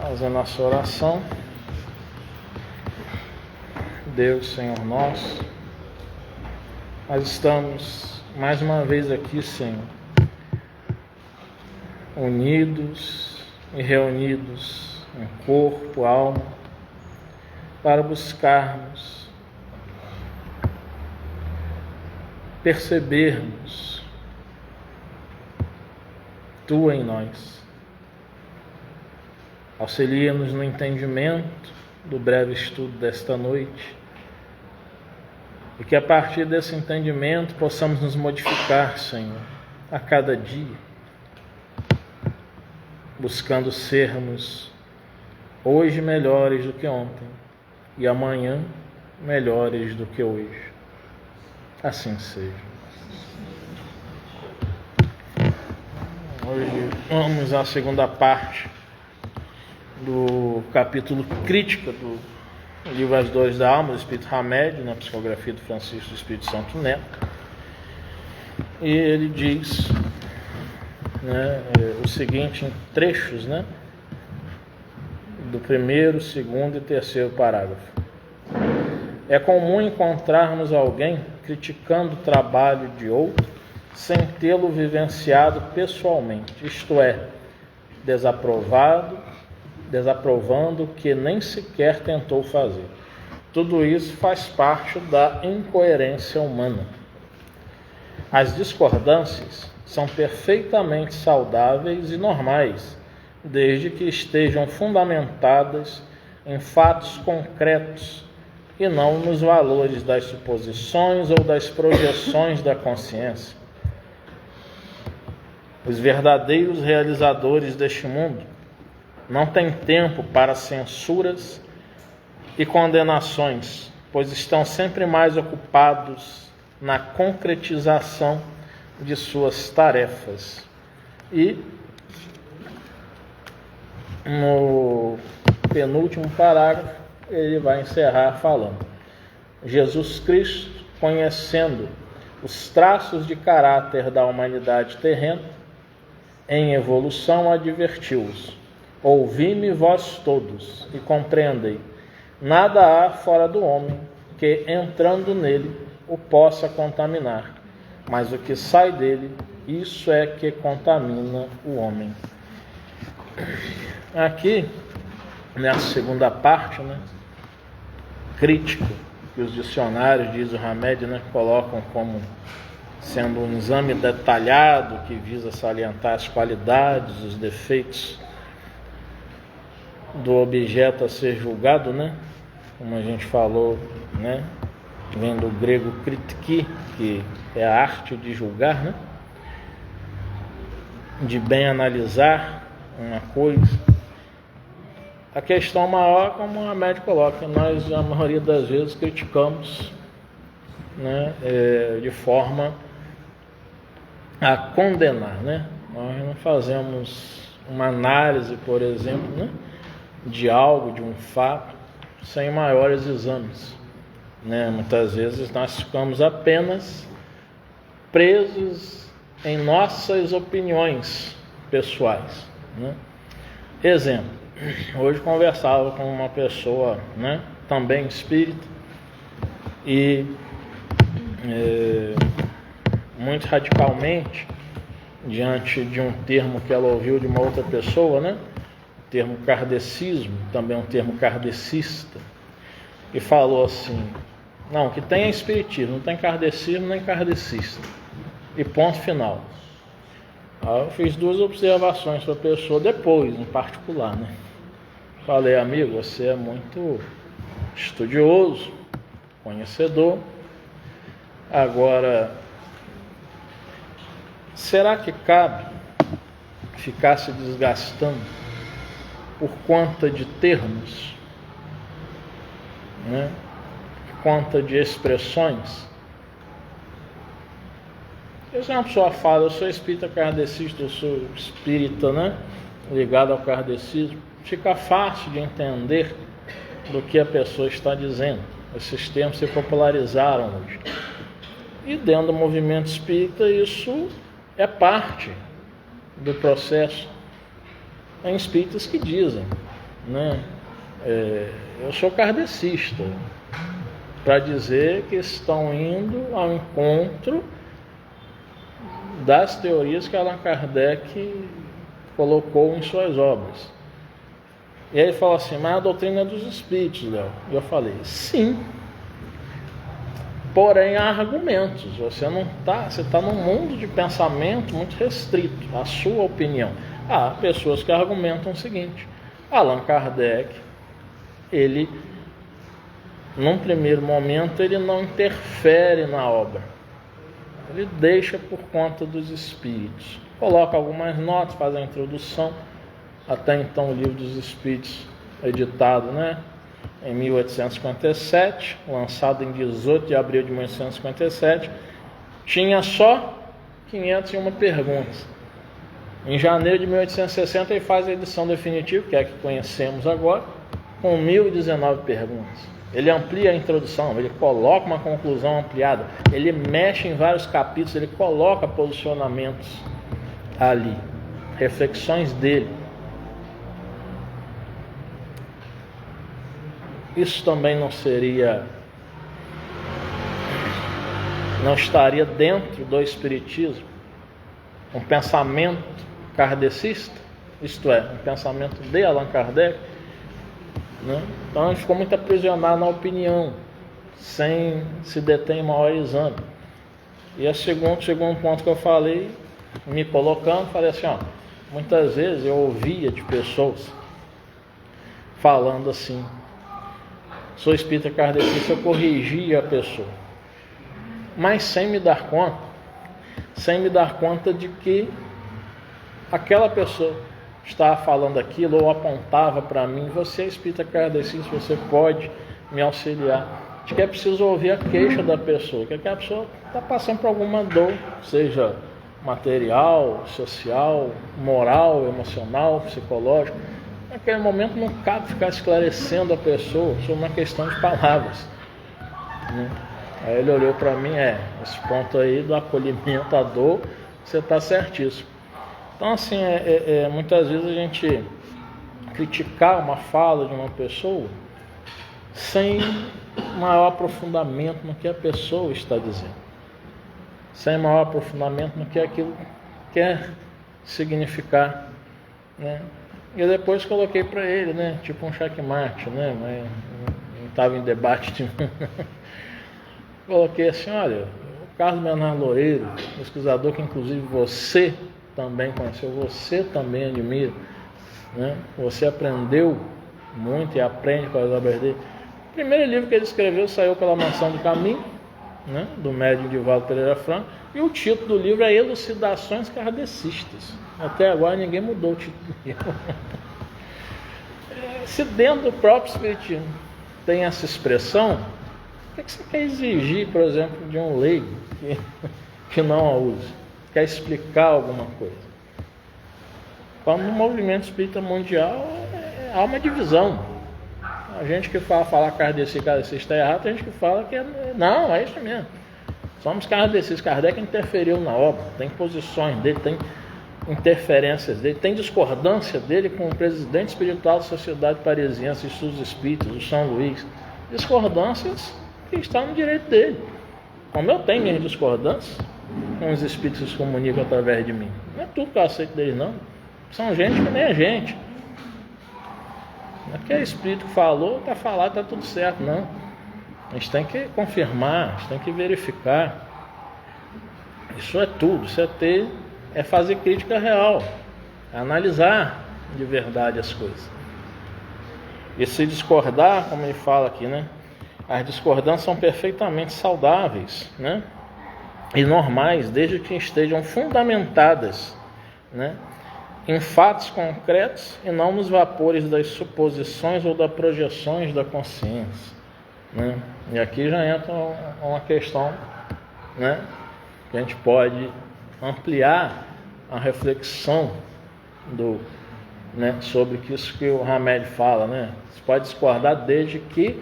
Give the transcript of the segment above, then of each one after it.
Fazer nossa oração. Deus, Senhor nosso, nós estamos mais uma vez aqui, Senhor, unidos e reunidos em corpo, alma, para buscarmos, percebermos Tu em nós. Auxilia-nos no entendimento do breve estudo desta noite e que a partir desse entendimento possamos nos modificar, Senhor, a cada dia, buscando sermos hoje melhores do que ontem e amanhã melhores do que hoje. Assim seja. Hoje vamos à segunda parte do capítulo Crítica do livro As Dores da Alma, do Espírito Hamed, na psicografia do Francisco do Espírito Santo Neto. E ele diz o seguinte em trechos do primeiro, segundo e terceiro parágrafo. É comum encontrarmos alguém criticando o trabalho de outro sem tê-lo vivenciado pessoalmente, isto é, desaprovando o que nem sequer tentou fazer. Tudo isso faz parte da incoerência humana. As discordâncias são perfeitamente saudáveis e normais, desde que estejam fundamentadas em fatos concretos e não nos valores das suposições ou das projeções da consciência. Os verdadeiros realizadores deste mundo não têm tempo para censuras e condenações, pois estão sempre mais ocupados na concretização de suas tarefas. E no penúltimo parágrafo ele vai encerrar falando: Jesus Cristo, conhecendo os traços de caráter da humanidade terrena em evolução, advertiu-os: ouvi-me vós todos e compreendei, nada há fora do homem que, entrando nele, o possa contaminar, mas o que sai dele, isso é que contamina o homem. Aqui, nessa segunda parte, crítica, que os dicionários, diz o Hamed, colocam como sendo um exame detalhado que visa salientar as qualidades, os defeitos do objeto a ser julgado, como a gente falou, vem do grego kritiki, que é a arte de julgar, de bem analisar uma coisa. A questão maior, como a médica coloca, nós a maioria das vezes criticamos de forma a condenar, Nós não fazemos uma análise, por exemplo, de algo, de um fato, sem maiores exames, Muitas vezes nós ficamos apenas presos em nossas opiniões pessoais, Exemplo, hoje conversava com uma pessoa, também espírita, e muito radicalmente, diante de um termo que ela ouviu de uma outra pessoa, o termo kardecismo, também um termo kardecista, e falou assim: não, que tem é espiritismo, não tem kardecismo nem kardecista, e ponto final. Aí eu fiz duas observações para a pessoa depois, em particular, Falei: amigo, você é muito estudioso, conhecedor, agora, será que cabe ficar se desgastando por conta de termos, por conta de expressões? Se uma pessoa fala: eu sou espírita kardecista, eu sou espírita, ligado ao kardecismo, fica fácil de entender do que a pessoa está dizendo. Esses termos se popularizaram hoje. E dentro do movimento espírita, isso é parte do processo. Tem espíritas que dizem: né? Eu sou kardecista, para dizer que estão indo ao encontro das teorias que Allan Kardec colocou em suas obras. E aí ele falou assim, mas a doutrina é dos espíritos, Léo. E eu falei, sim, porém há argumentos. Você está num mundo de pensamento muito restrito, a sua opinião. Há pessoas que argumentam o seguinte, Allan Kardec, ele, num primeiro momento, ele não interfere na obra. Ele deixa por conta dos espíritos. Coloca algumas notas, faz a introdução. Até então o Livro dos Espíritos, editado, né, em 1857, lançado em 18 de abril de 1857, tinha só 501 perguntas. Em janeiro de 1860 ele faz a edição definitiva, que é a que conhecemos agora, com 1019 perguntas. Ele amplia a introdução, ele coloca uma conclusão ampliada, ele mexe em vários capítulos, ele coloca posicionamentos ali, reflexões dele. Isso também não estaria dentro do espiritismo, um pensamento kardecista, isto é, um pensamento de Allan Kardec, né? Então ele ficou muito aprisionado na opinião, sem se deter em maior exame. E o segundo ponto que eu falei, me colocando, falei assim, muitas vezes eu ouvia de pessoas falando assim, sou espírita kardecista, eu corrigia a pessoa, mas sem me dar conta de que aquela pessoa estava falando aquilo ou apontava para mim, você é espírita kardecista, você pode me auxiliar. Acho que é preciso ouvir a queixa da pessoa, que aquela pessoa está passando por alguma dor, seja material, social, moral, emocional, psicológica. Naquele momento não cabe ficar esclarecendo a pessoa sobre uma questão de palavras, né? Aí ele olhou para mim, esse ponto aí do acolhimento à dor, você está certíssimo. Então assim, muitas vezes a gente criticar uma fala de uma pessoa sem maior aprofundamento no que a pessoa está dizendo, sem maior aprofundamento no que aquilo quer significar, né? E depois coloquei para ele, né, tipo um checkmate, né, mas não estava em debate nenhum. Coloquei assim, olha, o Carlos Bernardo Loureiro, pesquisador que inclusive você também conheceu, você também admira, né? Você aprendeu muito e aprende com as obras dele. O primeiro livro que ele escreveu saiu pela Mansão do Caminho, né, do médium Divaldo Pereira Franco, e o título do livro é Elucidações Kardecistas. Até agora ninguém mudou o título do livro. Se dentro do próprio espiritismo tem essa expressão, o que você quer exigir, por exemplo, de um leigo que não a use? Quer explicar alguma coisa? Quando no movimento espírita mundial há uma divisão. A gente que falar kardecista está errado, tem gente que fala que não, é isso mesmo. Somos kardecistas. Kardec interferiu na obra, tem posições dele, tem interferências dele, tem discordância dele com o presidente espiritual da Sociedade Parisiense de Estudos Espíritas, o São Luís. Discordâncias que estão no direito dele. Como eu tenho minhas discordâncias com os espíritos que se comunicam através de mim. Não é tudo que eu aceito deles, não. São gente que nem a gente. Não é porque é espírito que falou, está falado, está tudo certo, não. A gente tem que confirmar, a gente tem que verificar. Isso é tudo, isso é fazer crítica real, é analisar de verdade as coisas. E se discordar, como ele fala aqui, né? As discordâncias são perfeitamente saudáveis, né? E normais, desde que estejam fundamentadas, né, em fatos concretos e não nos vapores das suposições ou das projeções da consciência, né? E aqui já entra uma questão, né, que a gente pode ampliar a reflexão né, sobre isso que o Hamed fala, né? Você pode discordar desde que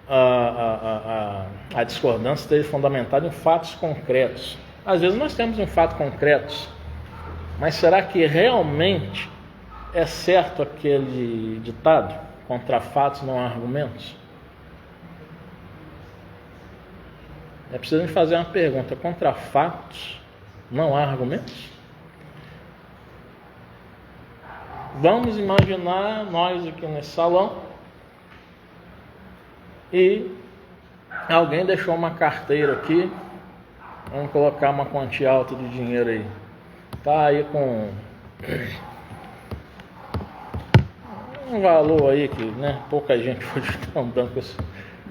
a discordância esteja fundamentada em fatos concretos. Às vezes nós temos um fato concreto, mas será que realmente é certo aquele ditado, contra fatos não há argumentos? É preciso me fazer uma pergunta, contra fatos não há argumentos? Vamos imaginar nós aqui nesse salão e alguém deixou uma carteira aqui, vamos colocar uma quantia alta de dinheiro aí, tá aí com um valor aí que, né, pouca gente pode estar andando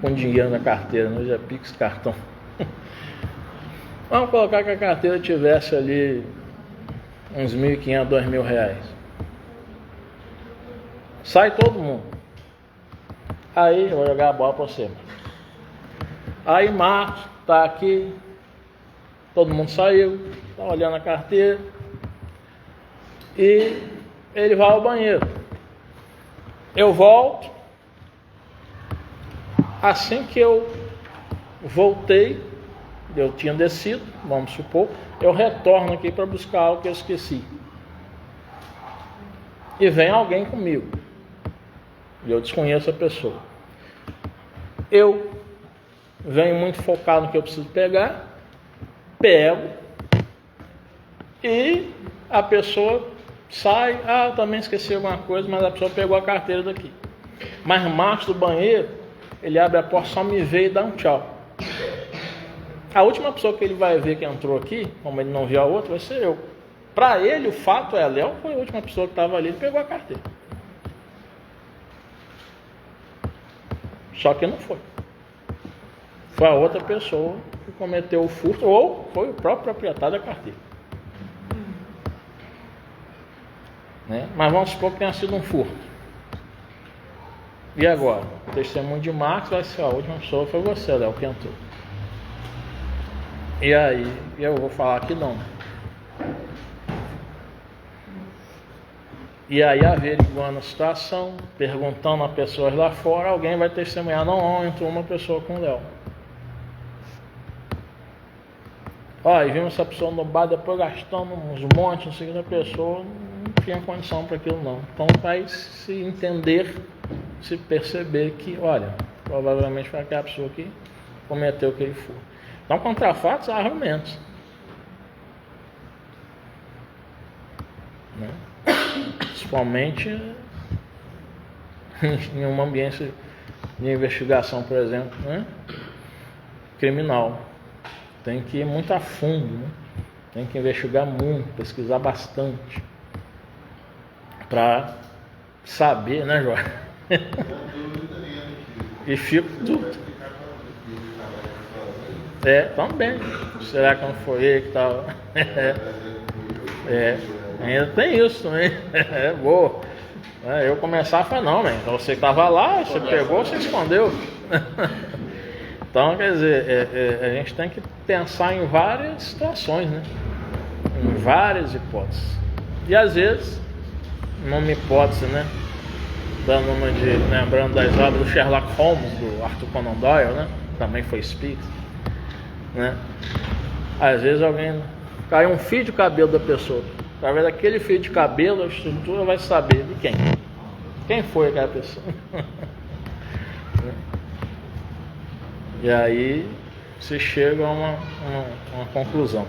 com dinheiro na carteira, não já Pix cartão. Vamos colocar que a carteira tivesse ali uns R$1.500, R$2.000. Sai todo mundo. Aí eu vou jogar a bola para você. Aí Marcos tá aqui, todo mundo saiu, tá olhando a carteira e ele vai ao banheiro. Eu volto. Assim que eu voltei, eu tinha descido, vamos supor, eu retorno aqui para buscar algo que eu esqueci. E vem alguém comigo. E eu desconheço a pessoa. Eu venho muito focado no que eu preciso pegar, pego, e a pessoa sai, eu também esqueci alguma coisa, mas a pessoa pegou a carteira daqui. Mas Marcos do banheiro, ele abre a porta, só me vê e dá um tchau. A última pessoa que ele vai ver que entrou aqui, como ele não viu a outra, vai ser eu. Para ele, o fato é, Léo foi a última pessoa que estava ali e pegou a carteira. Só que não foi. Foi a outra pessoa que cometeu o furto, ou foi o próprio proprietário da carteira. Né? Mas vamos supor que tenha sido um furto. E agora? O testemunho de Marcos vai ser a última pessoa, foi você, Léo, que entrou. E aí, eu vou falar que não. E aí, averiguando a situação, perguntando a pessoas lá fora, alguém vai testemunhar, não, entrou uma pessoa com o Léo. E vimos essa pessoa no bar, depois gastando uns montes, não sei o que, a pessoa não tinha condição para aquilo não. Então vai se entender, se perceber que, olha, provavelmente foi aquela pessoa que cometeu aquele furto. Então, contra fatos, há argumentos. Né? Principalmente em um ambiente de investigação, por exemplo, né? Criminal. Tem que ir muito a fundo, né? Tem que investigar muito, pesquisar bastante para saber, né, Jorge? E fico tudo. Também. Será que não foi ele que estava? Ainda tem isso também. Boa. Eu começar a falar, não, então você estava lá, você pegou, você escondeu. Então, quer dizer, a gente tem que pensar em várias situações, né? Em várias hipóteses. E às vezes, numa hipótese, né? Lembrando das obras do Sherlock Holmes, do Arthur Conan Doyle, né? Também foi espírita, né? Às vezes alguém cai um fio de cabelo da pessoa. Através daquele fio de cabelo, a estrutura vai saber de quem. Quem foi aquela pessoa? E aí se chega a uma conclusão.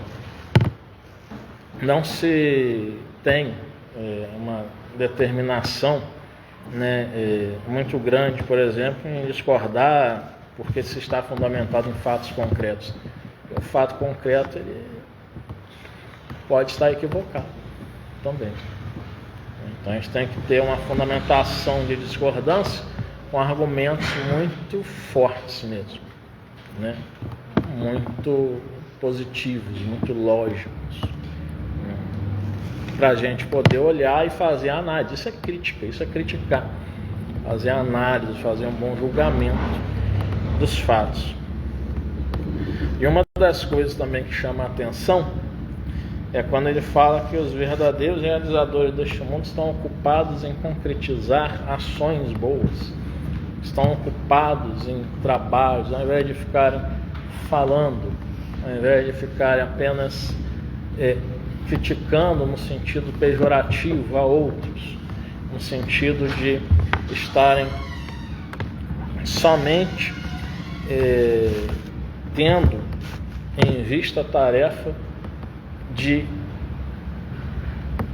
Não se tem uma determinação, né, muito grande, por exemplo, em discordar porque se está fundamentado em fatos concretos. O fato concreto ele pode estar equivocado também. Então a gente tem que ter uma fundamentação de discordância com argumentos muito fortes mesmo, né? Muito positivos, muito lógicos, né? Para a gente poder olhar e fazer a análise. Isso é crítica, isso é criticar, fazer a análise, fazer um bom julgamento dos fatos. E uma das coisas também que chama a atenção é quando ele fala que os verdadeiros realizadores deste mundo estão ocupados em concretizar ações boas, estão ocupados em trabalhos, ao invés de ficarem falando, ao invés de ficarem apenas criticando no sentido pejorativo a outros, no sentido de estarem somente tendo em vista a tarefa de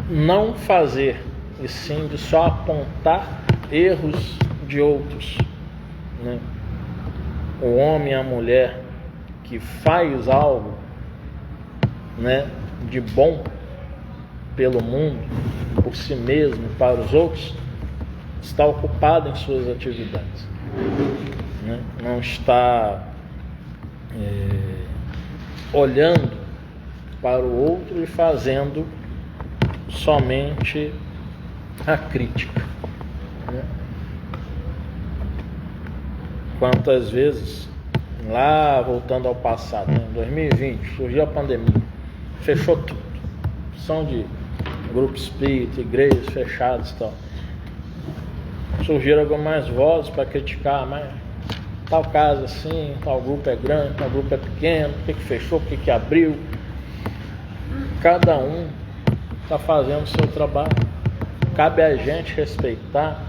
não fazer, e sim de só apontar erros de outros, né? O homem e a mulher que faz algo, né, de bom pelo mundo, por si mesmo e para os outros, está ocupado em suas atividades, né? Não está olhando para o outro e fazendo somente a crítica, né? Quantas vezes, lá voltando ao passado, né, em 2020, surgiu a pandemia, fechou tudo, são de grupos espírita, igrejas fechadas e tal. Surgiram algumas vozes para criticar, mas tal caso assim, tal grupo é grande, tal grupo é pequeno, por que fechou, por que abriu? Cada um está fazendo o seu trabalho. Cabe a gente respeitar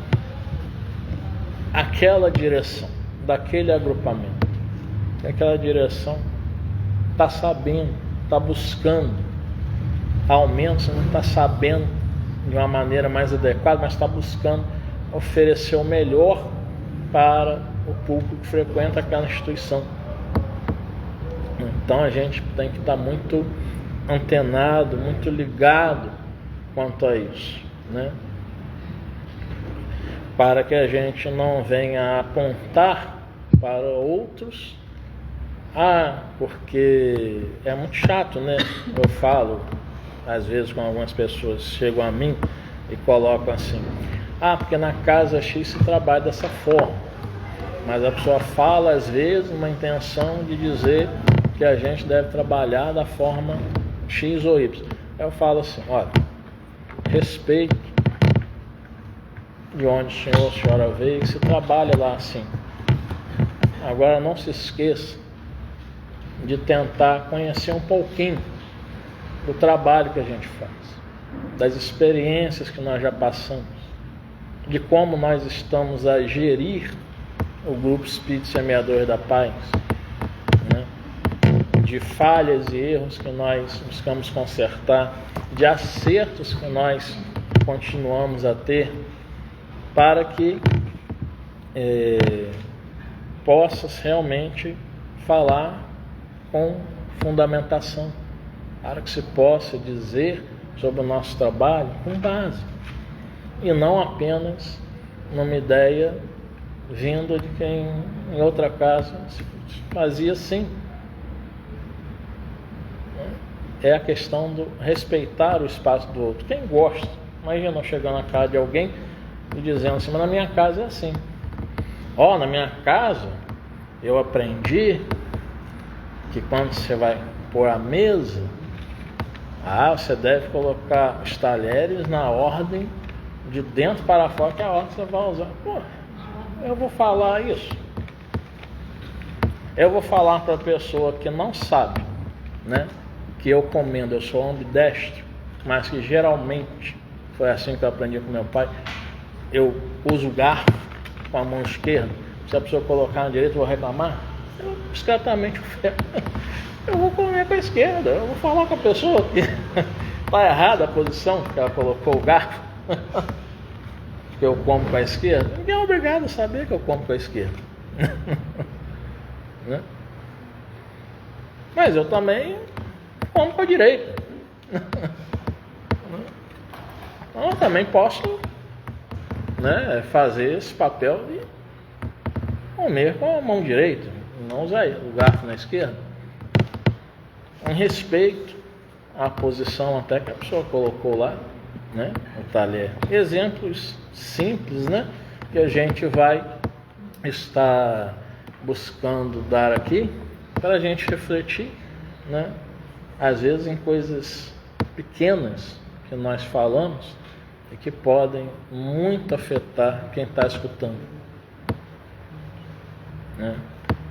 aquela direção, daquele agrupamento. Aquela direção está sabendo, está buscando, ao menos não está sabendo de uma maneira mais adequada, mas está buscando oferecer o melhor para o público que frequenta aquela instituição. Então a gente tem que estar muito antenado, muito ligado quanto a isso, né? Para que a gente não venha apontar para outros, porque é muito chato, né? Eu falo, às vezes, com algumas pessoas chegam a mim e colocam assim: porque na casa X se trabalha dessa forma. Mas a pessoa fala, às vezes, uma intenção de dizer que a gente deve trabalhar da forma X ou Y. Eu falo assim: olha, respeito de onde o senhor ou a senhora veio, que se trabalha lá assim. Agora não se esqueça de tentar conhecer um pouquinho do trabalho que a gente faz, das experiências que nós já passamos, de como nós estamos a gerir o Grupo Espírito Semeador da Paz, né? De falhas e erros que nós buscamos consertar, de acertos que nós continuamos a ter, para que possas realmente falar com fundamentação, para que se possa dizer sobre o nosso trabalho com base, e não apenas numa ideia vinda de quem em outra casa fazia assim. É a questão do respeitar o espaço do outro. Quem gosta, imagina eu chegando na casa de alguém e dizendo assim: mas na minha casa é assim. Na minha casa eu aprendi que quando você vai pôr a mesa, você deve colocar os talheres na ordem de dentro para fora, que é a ordem que você vai usar. Eu vou falar isso? Eu vou falar para a pessoa que não sabe, né, que eu comendo, eu sou ambidestro, mas que geralmente foi assim que eu aprendi com meu pai. Eu uso o garfo com a mão esquerda. Se a pessoa colocar na direita, eu vou reclamar. Eu discretamente eu vou comer com a esquerda. Eu vou falar com a pessoa que está errada a posição que ela colocou o garfo, que eu como com a esquerda. Ninguém é obrigado a saber que eu como com a esquerda. Né? Mas eu também como com a direita. Então eu também posso, né, fazer esse papel de comer com a mão direita, não usar o garfo na esquerda, em respeito à posição até que a pessoa colocou lá, né, o talher. Exemplos simples, né, que a gente vai estar buscando dar aqui para a gente refletir, né, às vezes em coisas pequenas que nós falamos e que podem muito afetar quem está escutando, né?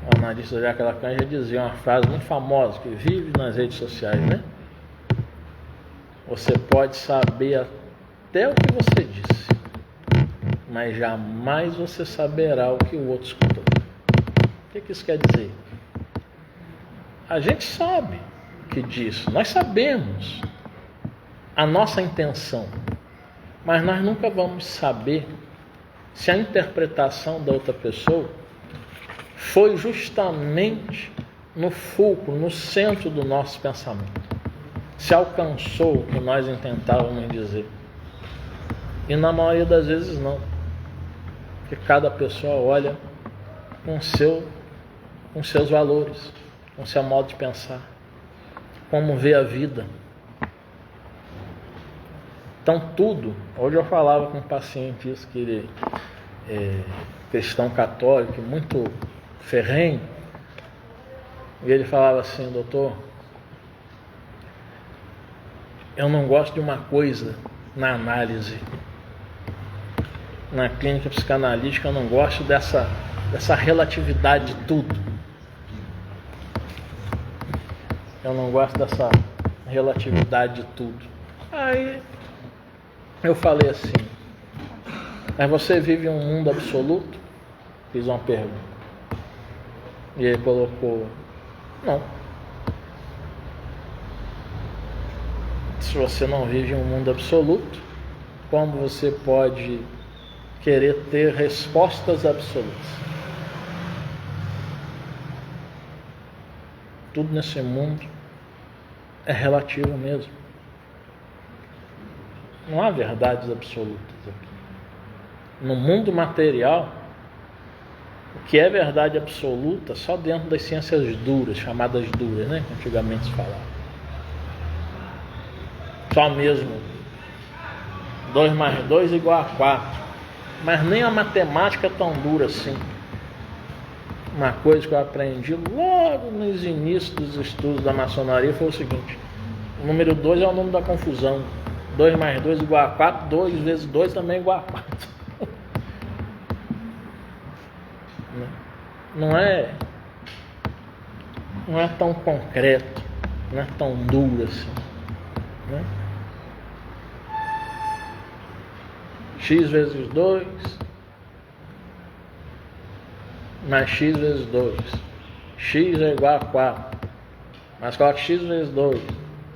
O analista Jacques Lacan já dizia uma frase muito famosa que vive nas redes sociais, né? Você pode saber até o que você disse, mas jamais você saberá o que o outro escutou. O que isso quer dizer? A gente sabe que disso, nós sabemos a nossa intenção, mas nós nunca vamos saber se a interpretação da outra pessoa foi justamente no fulcro, no centro do nosso pensamento, se alcançou o que nós intentávamos dizer. E na maioria das vezes não, porque cada pessoa olha com seus valores, com seu modo de pensar, como vê a vida. Então tudo, hoje eu falava com um paciente isso, que ele é cristão católico, muito ferrenho, e ele falava assim: doutor, eu não gosto de uma coisa na análise, na clínica psicanalítica, eu não gosto dessa relatividade de tudo. Eu não gosto dessa relatividade de tudo. Aí eu falei assim: mas você vive um mundo absoluto? Fiz uma pergunta. E ele colocou: não. Se você não vive um mundo absoluto, como você pode querer ter respostas absolutas? Tudo nesse mundo é relativo mesmo. Não há verdades absolutas aqui. No mundo material, o que é verdade absoluta só dentro das ciências duras, chamadas duras, né? Que antigamente se falava. Só mesmo 2 mais 2 igual a 4. Mas nem a matemática é tão dura assim. Uma coisa que eu aprendi logo nos inícios dos estudos da maçonaria foi o seguinte: o número 2 é o número da confusão. 2 mais 2 igual a 4, 2 vezes 2 também é igual a 4. Não é tão concreto, não é tão duro assim, né? X vezes 2 mais x vezes 2. X é igual a 4. Mas coloca x vezes 2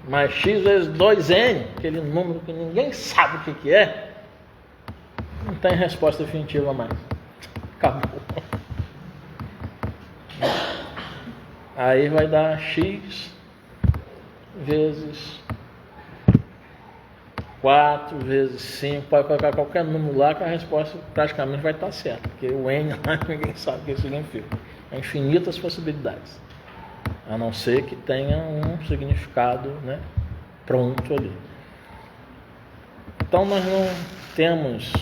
mais x vezes 2n, aquele número que ninguém sabe o que é, não tem resposta definitiva mais. Acabou. Aí vai dar x vezes 4 vezes 5, pode colocar qualquer número lá que a resposta praticamente vai estar certa, porque o n lá ninguém sabe o que significa. Há infinitas possibilidades, a não ser que tenha um significado, né, pronto ali. Então nós não temos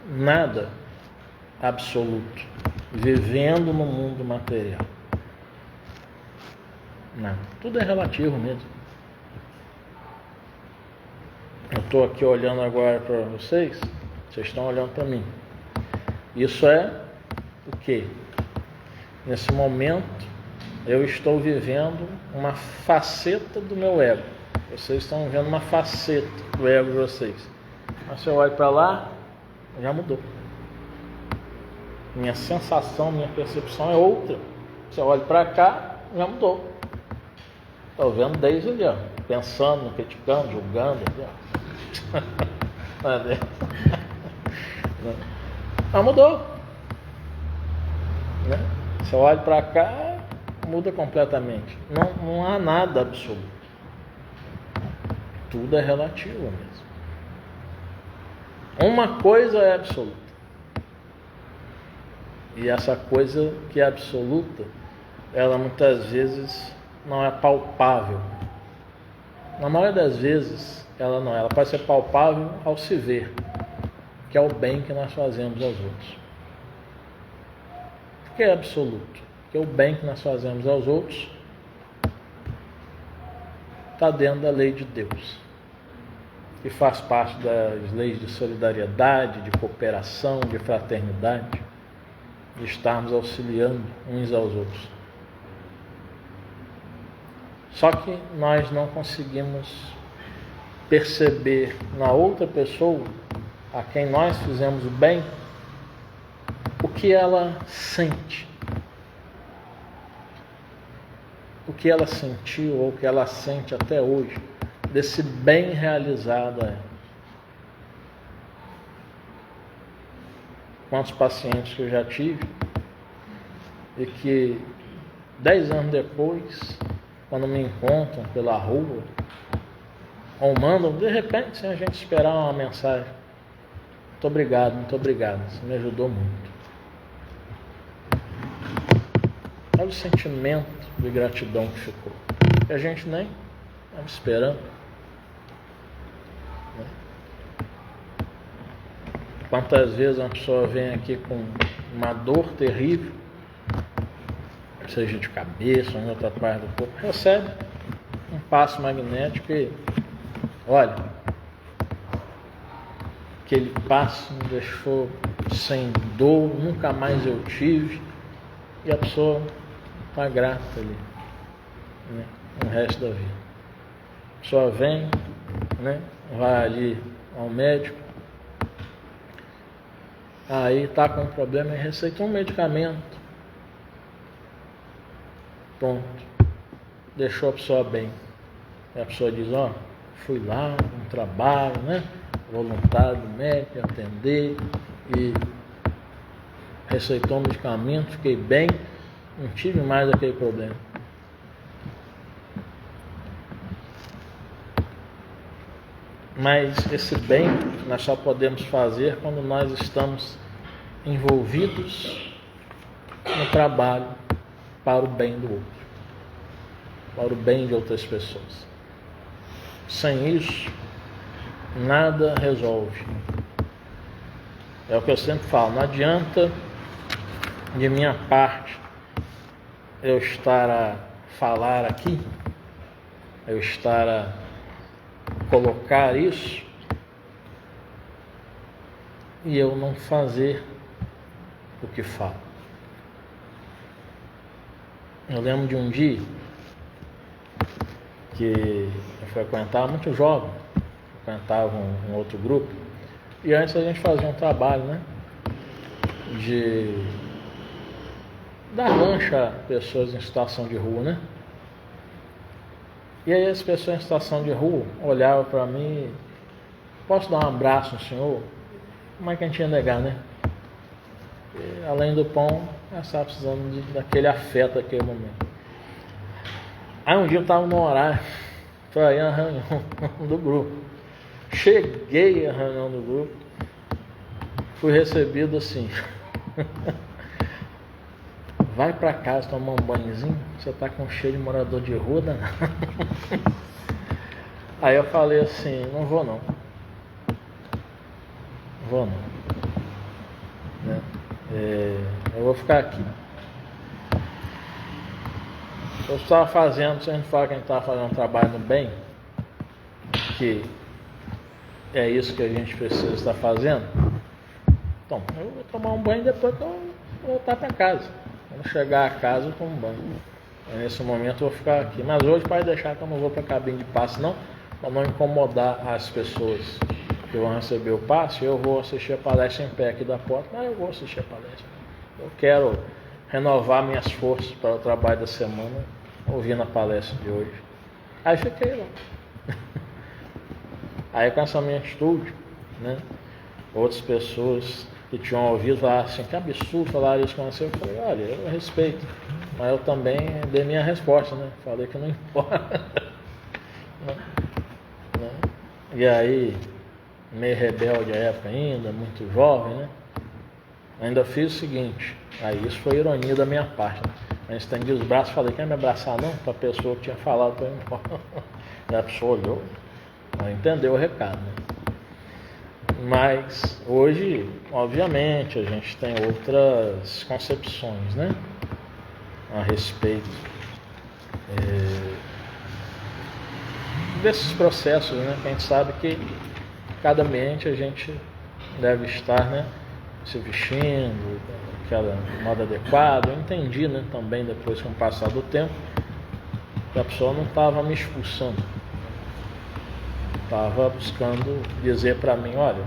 nada absoluto vivendo no mundo material. Não, tudo é relativo mesmo. Eu estou aqui olhando agora para vocês, vocês estão olhando para mim. Isso é o quê? Nesse momento, eu estou vivendo uma faceta do meu ego. Vocês estão vendo uma faceta do ego de vocês. Mas se eu olho para lá, já mudou. Minha sensação, minha percepção é outra. Se eu olho para cá, já mudou. Estou vendo desde ali, ó, pensando, criticando, julgando. Mas mudou, né? Se eu olho para cá, muda completamente. Não há nada absoluto. Tudo é relativo mesmo. Uma coisa é absoluta, e essa coisa que é absoluta, ela muitas vezes não é palpável. Na maioria das vezes ela pode ser palpável ao se ver, que é o bem que nós fazemos aos outros. Por que é absoluto? Porque o bem que nós fazemos aos outros está dentro da lei de Deus, que faz parte das leis de solidariedade, de cooperação, de fraternidade, de estarmos auxiliando uns aos outros. Só que nós não conseguimos perceber na outra pessoa a quem nós fizemos o bem, o que ela sente. O que ela sentiu ou o que ela sente até hoje desse bem realizado a ela. Quantos pacientes que eu já tive e que 10 anos depois, quando me encontram pela rua, ou mandam, de repente, sem a gente esperar, uma mensagem: muito obrigado, você me ajudou muito. Olha o sentimento de gratidão que ficou, que a gente nem estava esperando. Quantas vezes uma pessoa vem aqui com uma dor terrível, seja de cabeça ou em outra parte do corpo, recebe um passe magnético e, olha, aquele passe me deixou sem dor, nunca mais eu tive, e a pessoa está grata ali, né, o resto da vida. A pessoa vem, né, vai ali ao médico, aí está com um problema e receita um medicamento, pronto, deixou a pessoa bem. E a pessoa diz: ó, fui lá, um trabalho, né, voluntário do médico, atender, e receitou um medicamento, fiquei bem, não tive mais aquele problema. Mas esse bem nós só podemos fazer quando nós estamos envolvidos no trabalho para o bem do outro, para o bem de outras pessoas. Sem isso, nada resolve. É o que eu sempre falo: não adianta de minha parte eu estar a falar aqui, eu estar a colocar isso e eu não fazer o que falo. Eu lembro de um dia que eu frequentava, muito jovem, frequentava um outro grupo, e antes a gente fazia um trabalho, né, de dar lancha a pessoas em situação de rua, né? E aí as pessoas em situação de rua olhavam para mim: posso dar um abraço no senhor? Como é que a gente ia negar, né? E, além do pão, eu estava precisando daquele afeto naquele momento. Aí um dia eu estava no horário para ir à reunião do grupo. Cheguei à reunião do grupo, fui recebido assim: vai para casa tomar um banhozinho, você tá com cheiro de morador de rua, né? Aí eu falei assim: não vou não. Né? Eu vou ficar aqui. Eu estava fazendo, se a gente fala que a gente estava fazendo um trabalho no bem, que é isso que a gente precisa estar fazendo, então eu vou tomar um banho depois que eu voltar para casa. Quando chegar a casa eu tomo banho. Nesse momento eu vou ficar aqui. Mas hoje pode deixar que eu não vou para a cabine de passe não, para não incomodar as pessoas que vão receber o passe. Eu vou assistir a palestra em pé aqui da porta, mas eu vou assistir a palestra. Eu quero renovar minhas forças para o trabalho da semana, ouvindo a palestra de hoje. Aí fiquei lá. Aí com essa minha atitude, né, outras pessoas que tinham ouvido falaram assim: que absurdo falar isso com você. Eu falei: olha, eu respeito, mas eu também dei minha resposta, né? Falei que não importa. Né? E aí, meio rebelde à época ainda, muito jovem, né? Ainda fiz o seguinte, aí isso foi ironia da minha parte, né? Eu estendi os braços e falei: quer me abraçar não? Para a pessoa que tinha falado para eu ir embora. E a pessoa olhou, ela entendeu o recado, né? Mas hoje, obviamente, a gente tem outras concepções, né, a respeito desses processos, né, que a gente sabe que cada ambiente a gente deve estar, né, se vestindo daquela modo adequado. Eu entendi, né, também depois com o passar do tempo, que a pessoa não estava me expulsando, estava buscando dizer para mim: olha,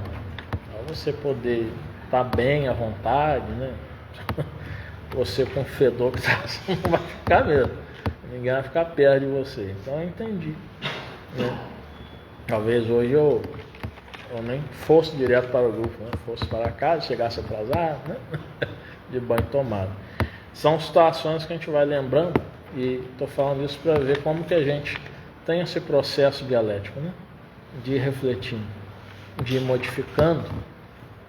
você poder estar bem à vontade, né? Você com fedor que você não vai ficar mesmo. Ninguém vai ficar perto de você. Então eu entendi, né? Talvez hoje eu nem fosse direto para o grupo, né? Fosse para casa, chegasse atrasado, né? De banho tomado. São situações que a gente vai lembrando, e estou falando isso para ver como que a gente tem esse processo dialético, né? De ir refletindo, de ir modificando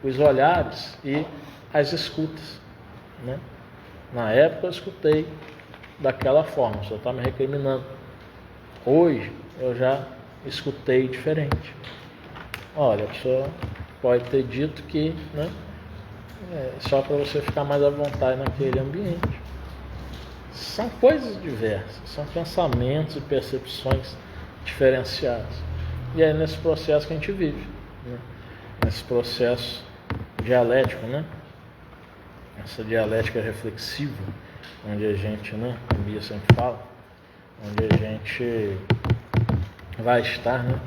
os olhares e as escutas, né? Na época eu escutei daquela forma, só está me recriminando. Hoje eu já escutei diferente. Olha, a pessoa pode ter dito que, né, só para você ficar mais à vontade naquele ambiente. São coisas diversas, são pensamentos e percepções diferenciadas. E é nesse processo que a gente vive, né? Nesse processo dialético, né? Essa dialética reflexiva, onde a gente, né, a Bia sempre fala, onde a gente vai estar, né,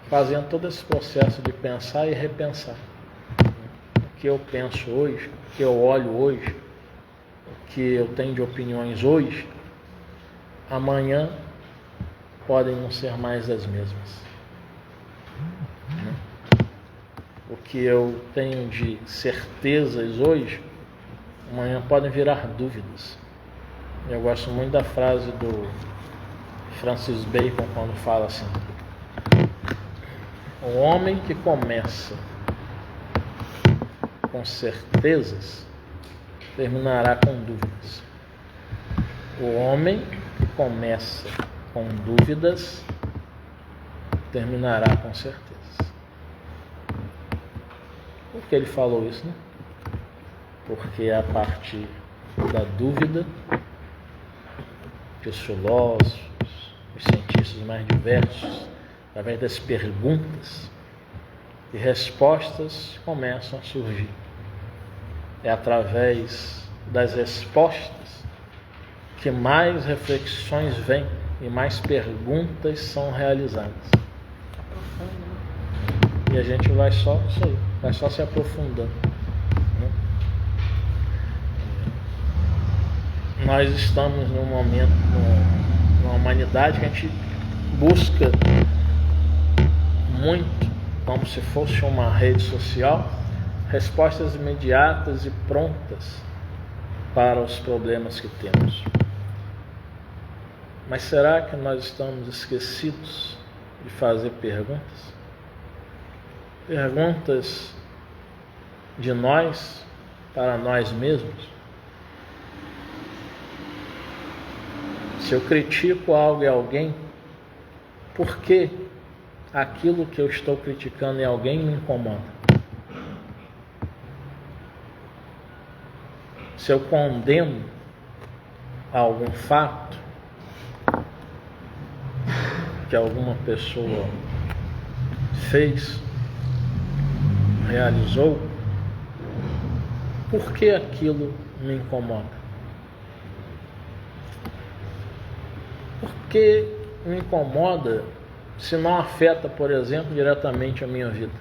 fazendo todo esse processo de pensar e repensar. O que eu penso hoje, o que eu olho hoje, o que eu tenho de opiniões hoje, amanhã podem não ser mais as mesmas. O que eu tenho de certezas hoje, amanhã podem virar dúvidas. Eu gosto muito da frase do Francis Bacon quando fala assim: o homem que começa com certezas terminará com dúvidas. O homem que começa com dúvidas terminará com certezas. Por que ele falou isso, né? Porque é a partir da dúvida que os filósofos, os cientistas mais diversos, através das perguntas e respostas, começam a surgir. É através das respostas que mais reflexões vêm e mais perguntas são realizadas. E a gente vai só isso aí, vai só se aprofundando, né? Nós estamos num momento, numa humanidade que a gente busca muito, como se fosse uma rede social, respostas imediatas e prontas para os problemas que temos. Mas será que nós estamos esquecidos de fazer perguntas? Perguntas de nós para nós mesmos? Se eu critico algo e alguém, por que aquilo que eu estou criticando em alguém me incomoda? Se eu condeno algum fato que alguma pessoa fez, realizou, por que aquilo me incomoda? Por que me incomoda se não afeta, por exemplo, diretamente a minha vida?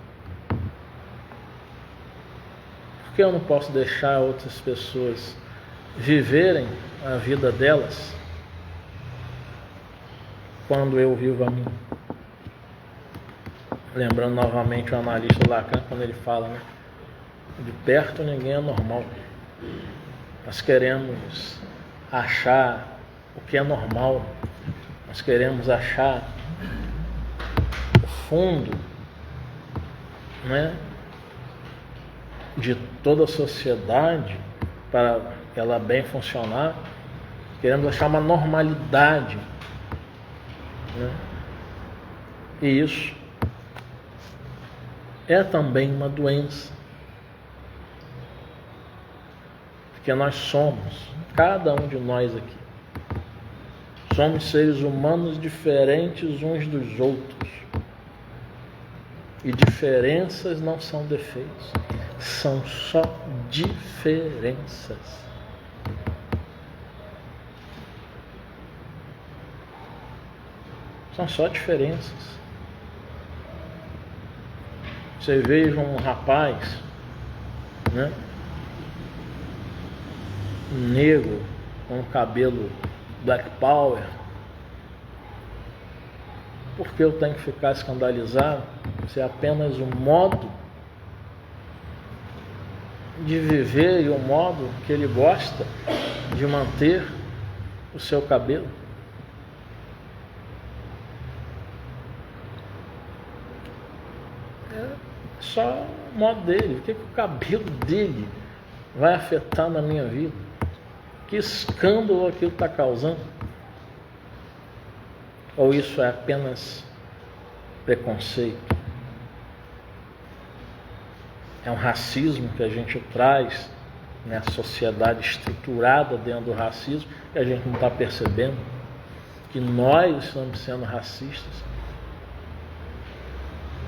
Por que eu não posso deixar outras pessoas viverem a vida delas quando eu vivo a minha? Lembrando novamente o analista Lacan, quando ele fala, né? De perto ninguém é normal. Nós queremos achar o que é normal. Nós queremos achar o fundo, né, de toda a sociedade para ela bem funcionar. Queremos achar uma normalidade, né? E isso é também uma doença, porque nós somos, cada um de nós aqui, somos seres humanos diferentes uns dos outros, e diferenças não são defeitos, são só diferenças. São só diferenças. Você veja um rapaz, né, negro, com cabelo Black Power, por que eu tenho que ficar escandalizado? Se é apenas um modo de viver e o modo que ele gosta de manter o seu cabelo. É só o modo dele. O que o cabelo dele vai afetar na minha vida? Que escândalo aquilo está causando? Ou isso é apenas preconceito? É um racismo que a gente traz, né, a sociedade estruturada dentro do racismo, e a gente não está percebendo que nós estamos sendo racistas.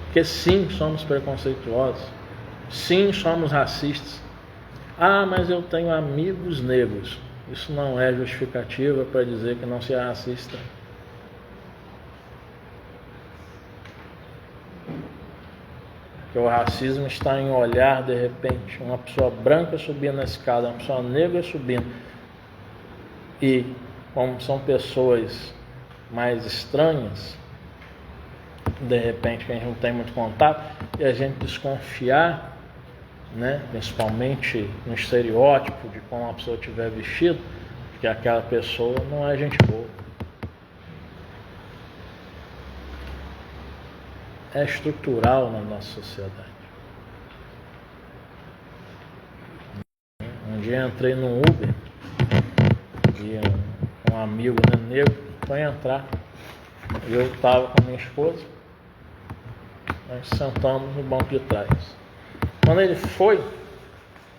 Porque sim, somos preconceituosos, sim, somos racistas. Ah, mas eu tenho amigos negros. Isso não é justificativa para dizer que não se é racista. Porque o racismo está em olhar, de repente, uma pessoa branca subindo na escada, uma pessoa negra subindo. E, como são pessoas mais estranhas, de repente, que a gente não tem muito contato, e a gente desconfiar, né, principalmente no estereótipo de como a pessoa estiver vestida, que aquela pessoa não é gente boa. É estrutural na nossa sociedade. Um dia entrei num Uber e um amigo, né, negro foi entrar. Eu estava com a minha esposa, nós sentamos no banco de trás. Quando ele foi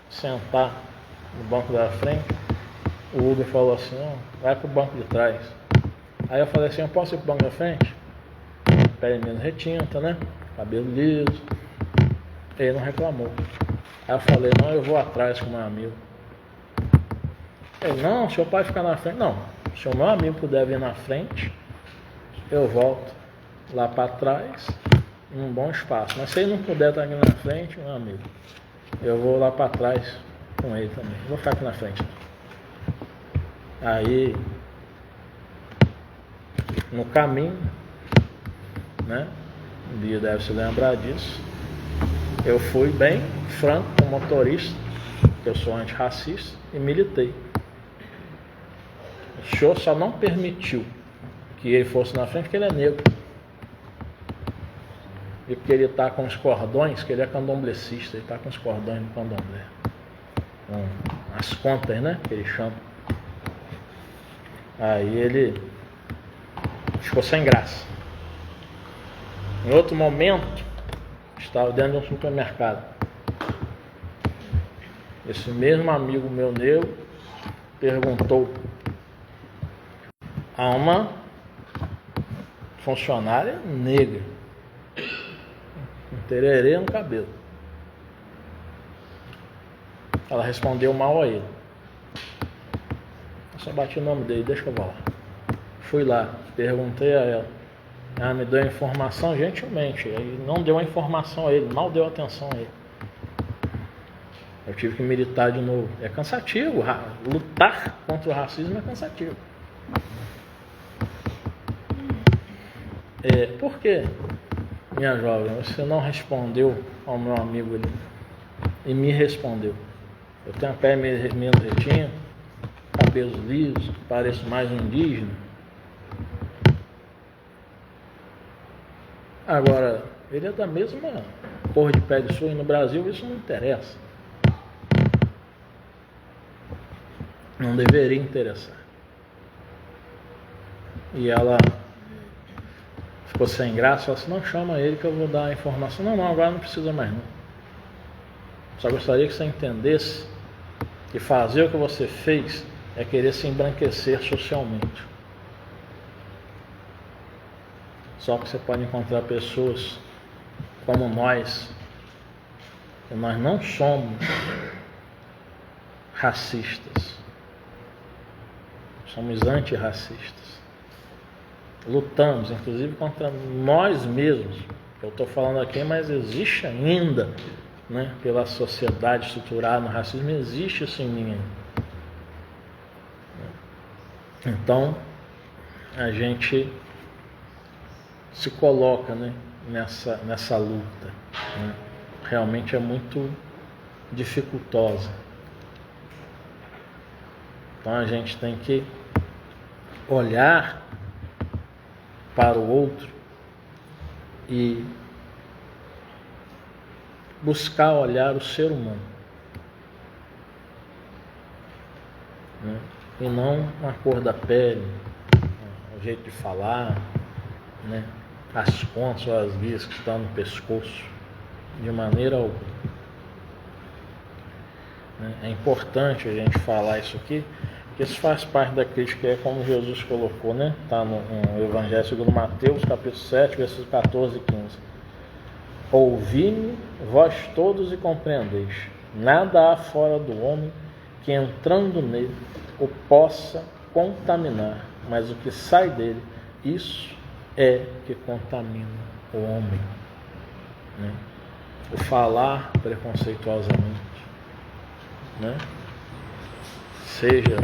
sentar no banco da frente, o Uber falou assim: oh, vai para o banco de trás. Aí eu falei assim: eu posso ir para o banco da frente? Pele menos retinta, né? Cabelo liso. Ele não reclamou. Aí eu falei: não, eu vou atrás com o meu amigo. Ele: não, o senhor pode ficar na frente. Não, se o meu amigo puder vir na frente, eu volto lá para trás, num bom espaço. Mas se ele não puder estar aqui na frente, meu amigo, eu vou lá para trás com ele também. Não vou ficar aqui na frente. Aí, no caminho, né, o Bia deve se lembrar disso, eu fui bem franco com o motorista, que eu sou antirracista, e militei. O senhor só não permitiu que ele fosse na frente porque ele é negro. E porque ele está com os cordões, que ele é candomblecista, ele está com os cordões do candomblé. Com as contas, né, que ele chama. Aí ele ficou sem graça. Em outro momento, estava dentro de um supermercado. Esse mesmo amigo meu negro perguntou a uma funcionária negra, um tererê no cabelo. Ela respondeu mal a ele. Eu só bati o nome dele: deixa eu falar. Fui lá, perguntei a ela. Ela me deu a informação gentilmente. Ele não deu a informação a ele, mal deu atenção a ele. Eu tive que militar de novo. É cansativo. Lutar contra o racismo é cansativo. Por quê, minha jovem, você não respondeu ao meu amigo ali? E me respondeu. Eu tenho a pele menos retinta, cabelos lisos, pareço mais um indígena. Agora, ele é da mesma cor de pele sua, e no Brasil isso não interessa. Não deveria interessar. E ela ficou sem graça, falou assim: não, chama ele que eu vou dar a informação. Não, agora não precisa mais não. Só gostaria que você entendesse que fazer o que você fez é querer se embranquecer socialmente. Só que você pode encontrar pessoas como nós, que nós não somos racistas, somos antirracistas. Lutamos, inclusive, contra nós mesmos, Eu estou falando aqui, mas existe ainda, né, pela sociedade estruturada no racismo, existe isso em mim. Então, a gente se coloca, né, nessa luta, né? Realmente é muito dificultosa. Então a gente tem que olhar para o outro e buscar olhar o ser humano, né? E não a cor da pele, o jeito de falar, né? As pontas ou as vias que estão no pescoço, de maneira alguma. É importante a gente falar isso aqui, porque isso faz parte da crítica, é como Jesus colocou, né? Está no Evangelho segundo Mateus, capítulo 7, versículos 14 e 15. Ouvi-me, vós todos, e compreendeis. Nada há fora do homem que, entrando nele, o possa contaminar, mas o que sai dele, isso é que contamina o homem, né? O falar preconceituosamente, né? Seja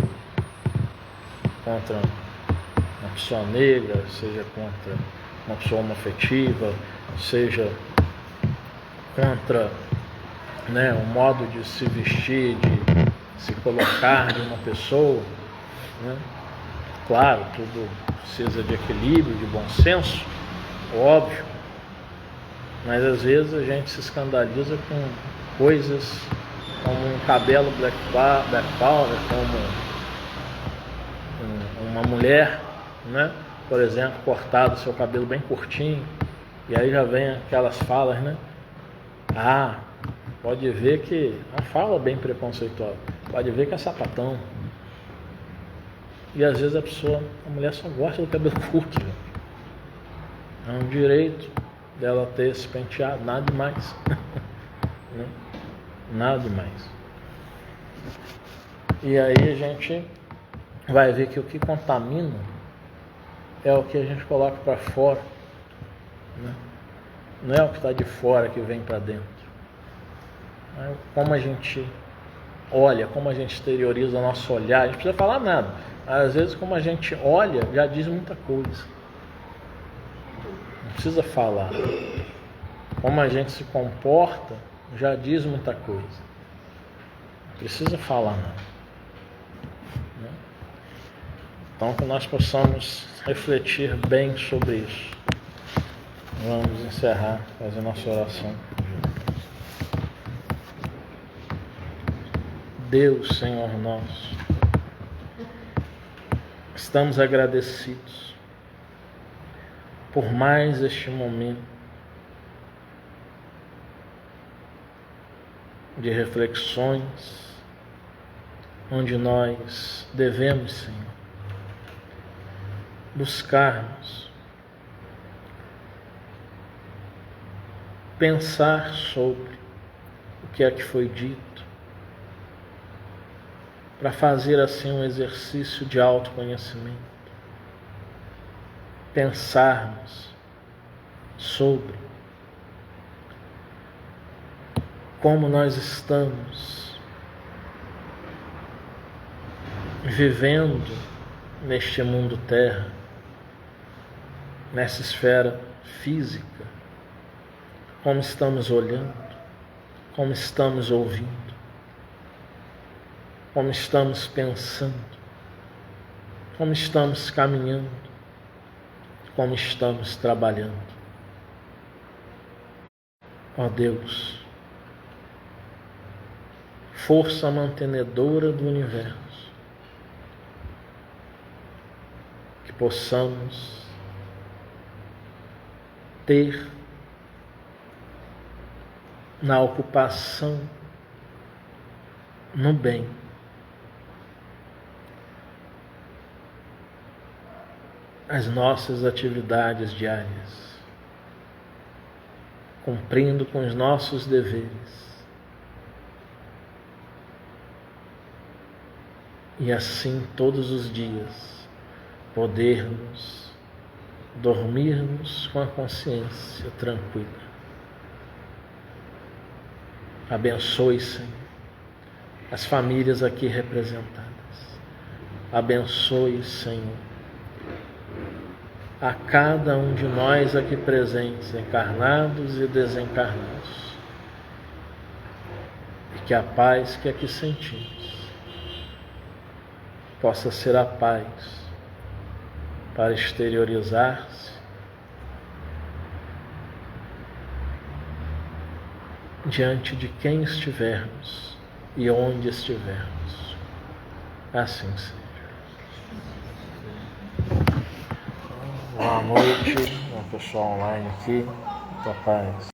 contra uma pessoa negra, seja contra uma pessoa homoafetiva, seja contra, né, o modo de se vestir, de se colocar de uma pessoa, né? Claro, tudo precisa de equilíbrio, de bom senso, óbvio, mas às vezes a gente se escandaliza com coisas como um cabelo black power, como uma mulher, né, por exemplo, cortado seu cabelo bem curtinho, e aí já vem aquelas falas, né? Pode ver que a fala bem preconceituosa, pode ver que é sapatão. E às vezes a mulher só gosta do cabelo curto, né? É um direito dela ter esse penteado, nada mais. Né? Nada mais. E aí a gente vai ver que o que contamina é o que a gente coloca para fora, né? Não é o que está de fora que vem para dentro. É como a gente olha, como a gente exterioriza o nosso olhar. A gente não precisa falar nada. Às vezes, como a gente olha, já diz muita coisa. Não precisa falar. Como a gente se comporta, já diz muita coisa. Não precisa falar nada. Né? Então, que nós possamos refletir bem sobre isso. Vamos encerrar, fazer nossa oração. Deus, Senhor nosso, estamos agradecidos por mais este momento de reflexões, onde nós devemos, Senhor, buscarmos pensar sobre o que é que foi dito, para fazer assim um exercício de autoconhecimento, pensarmos sobre como nós estamos vivendo neste mundo terra, nessa esfera física, como estamos olhando, como estamos ouvindo, como estamos pensando, como estamos caminhando, como estamos trabalhando. Ó Deus, força mantenedora do universo, que possamos ter na ocupação, no bem, as nossas atividades diárias, cumprindo com os nossos deveres, e assim todos os dias podermos dormirmos com a consciência tranquila. Abençoe, Senhor, as famílias aqui representadas. Abençoe, Senhor, a cada um de nós aqui presentes, encarnados e desencarnados. E que a paz que aqui sentimos possa ser a paz para exteriorizar-se diante de quem estivermos e onde estivermos. Assim seja. Boa noite, pessoal online aqui. Muita paz.